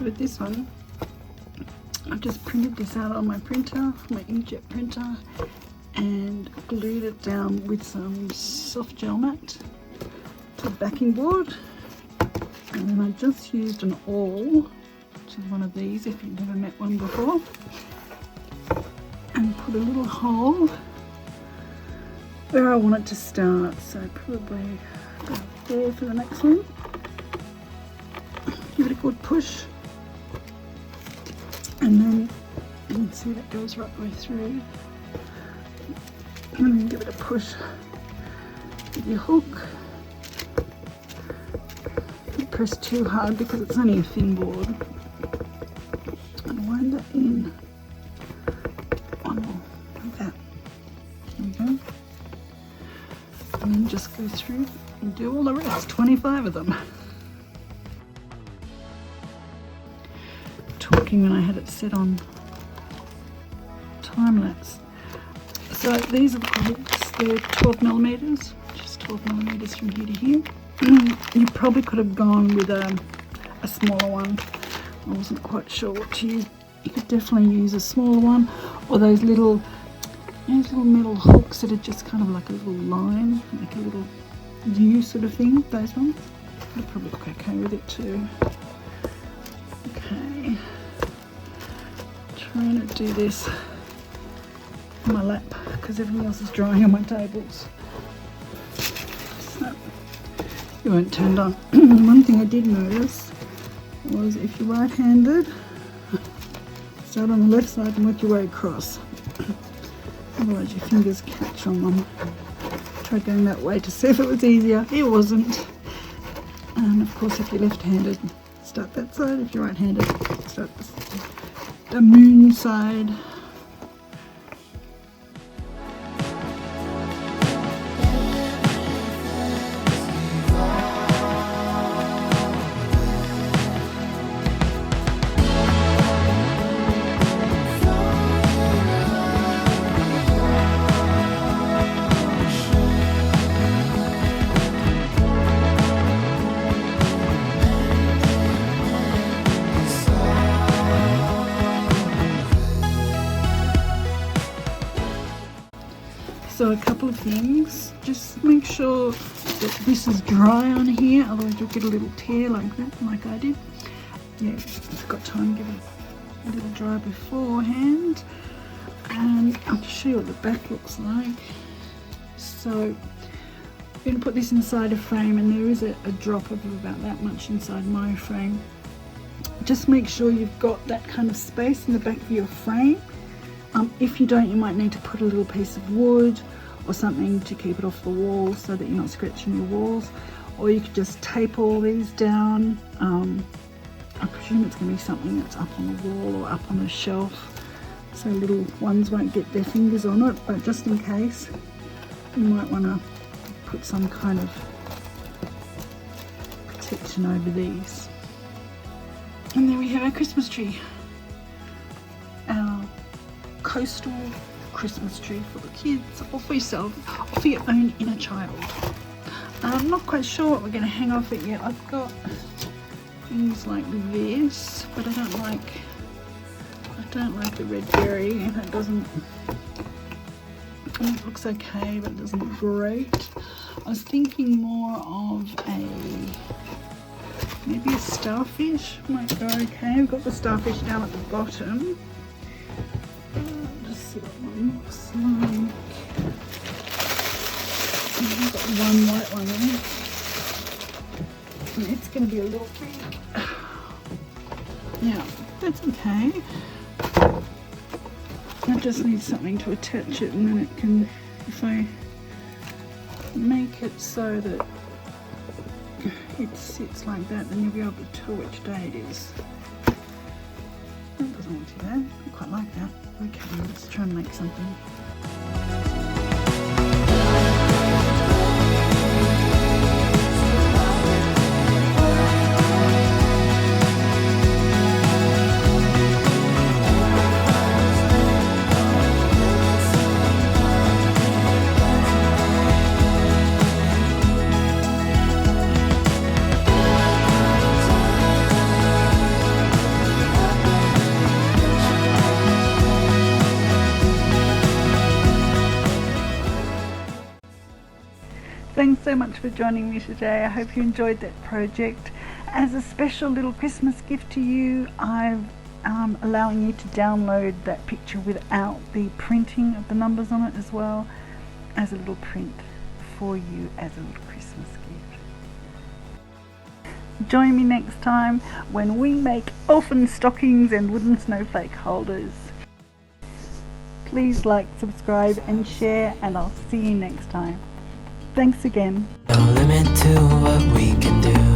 So with this one, I've just printed this out on my printer, my inkjet printer, and glued it down with some soft gel mat to the backing board. And then I just used an awl, which is one of these if you've never met one before, and put a little hole where I want it to start. So probably about there for the next one. Give it a good push, and then you can see that goes right the way through. And then give it a push with your hook. Don't press too hard because it's only a thin board. And wind that in. One more, like that. There we go. And then just go through and do all the rest, 25 of them. Talking when I had it set on time lapse. So these are the hooks, they're 12 millimeters, just 12 millimeters from here to here. You probably could have gone with a smaller one. I wasn't quite sure what to use. You could definitely use a smaller one, or those little metal hooks that are just kind of like a little line, like a little U sort of thing. Those ones would probably look okay with it too. Okay, trying to do this on my lap because everything else is drying on my tables. So you weren't turned on. One thing I did notice was if you're right-handed, start on the left side and work your way across. Otherwise your fingers catch on them. Tried going that way to see if it was easier. It wasn't. And of course if you're left-handed, start that side. If you're right-handed, start the moon side. So a couple of things, just make sure that this is dry on here, otherwise you'll get a little tear like that, like I did. Yeah, if you've got time, give it a little dry beforehand. And I'll just show you what the back looks like. So I'm going to put this inside a frame, and there is a drop of about that much inside my frame. Just make sure you've got that kind of space in the back of your frame. If you don't, you might need to put a little piece of wood or something to keep it off the wall so that you're not scratching your walls, or you could just tape all these down. I presume it's going to be something that's up on the wall or up on a shelf, so little ones won't get their fingers on it, but just in case you might want to put some kind of protection over these. And there we have our Christmas tree. Our coastal Christmas tree for the kids, or for yourself, or for your own inner child. I'm not quite sure what we're going to hang off it yet. I've got things like this, but I don't like the red berry, and it doesn't. It looks okay, but it doesn't look great. I was thinking more of maybe a starfish might go okay. We've got the starfish down at the bottom. Just see what one looks like. I've got one white one there. And it's going to be a little big. Yeah, that's okay. I just need something to attach it, and then it can, if I make it so that it sits like that, then you'll be able to tell which day it is. That doesn't look too bad. I quite like that. Okay, let's try and make something. Thanks so much for joining me today. I hope you enjoyed that project. As a special little Christmas gift to you, I'm allowing you to download that picture without the printing of the numbers on it as well, as a little print for you as a little Christmas gift. Join me next time when we make elfin stockings and wooden snowflake holders. Please like, subscribe and share, and I'll see you next time. Thanks again. No limit to what we can do.